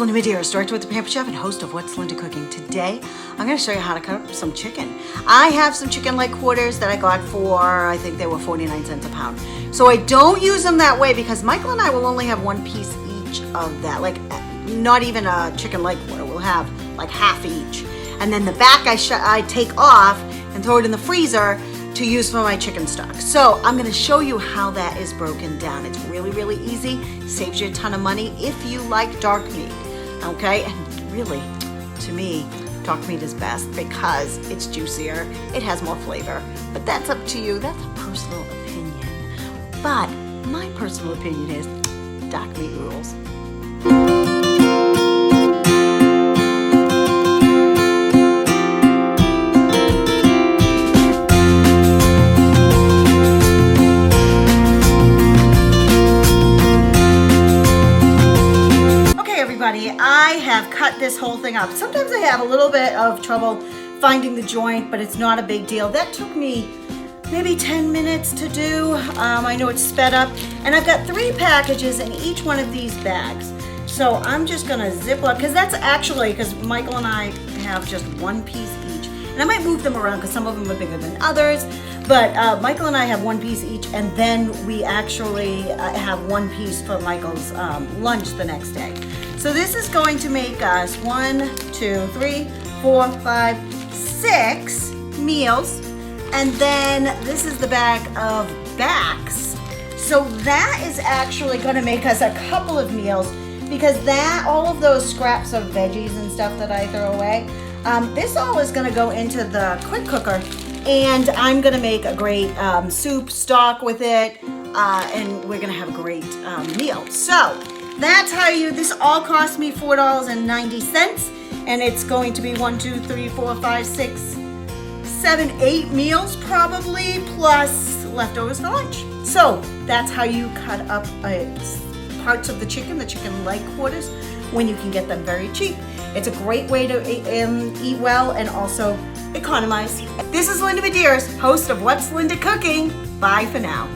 Linda Medeiros, director with the Pampered Chef and host of What's Linda Cooking. Today, I'm going to show you how to cut up some chicken. I have some chicken leg quarters that I got for, I think they were 49 cents a pound. So I don't use them that way because Michael and I will only have one piece each of that. Like, not even a chicken leg quarter. We'll have like half each. And then the back I take off and throw it in the freezer to use for my chicken stock. So I'm gonna show you how that is broken down. It's really, really easy. Saves you a ton of money if you like dark meat, okay? And really, to me, dark meat is best because it's juicier, it has more flavor, but that's up to you. That's a personal opinion. But my personal opinion is dark meat rules. I have cut this whole thing up. Sometimes I have a little bit of trouble finding the joint, but it's not a big deal. That took me maybe 10 minutes to do. I know it's sped up, and I've got 3 packages in each one of these bags. So I'm just gonna Ziploc, because that's actually, because Michael and I have just one piece each. And I might move them around because some of them are bigger than others, but Michael and I have one piece each, and then we actually have one piece for Michael's lunch the next day. So this is going to make us 1, 2, 3, 4, 5, 6 meals. And then this is the bag of backs. So that is actually gonna make us a couple of meals because all of those scraps of veggies and stuff that I throw away, this all is gonna go into the quick cooker, and I'm gonna make a great soup stock with it, and we're gonna have a great meal. So that's how this all cost me $4.90, and it's going to be 1, 2, 3, 4, 5, 6, 7, 8 meals probably, plus leftovers for lunch. So that's how you cut up parts of the chicken leg quarters, when you can get them very cheap. It's a great way to eat well and also economize. This is Linda Medeiros, host of What's Linda Cooking. Bye for now.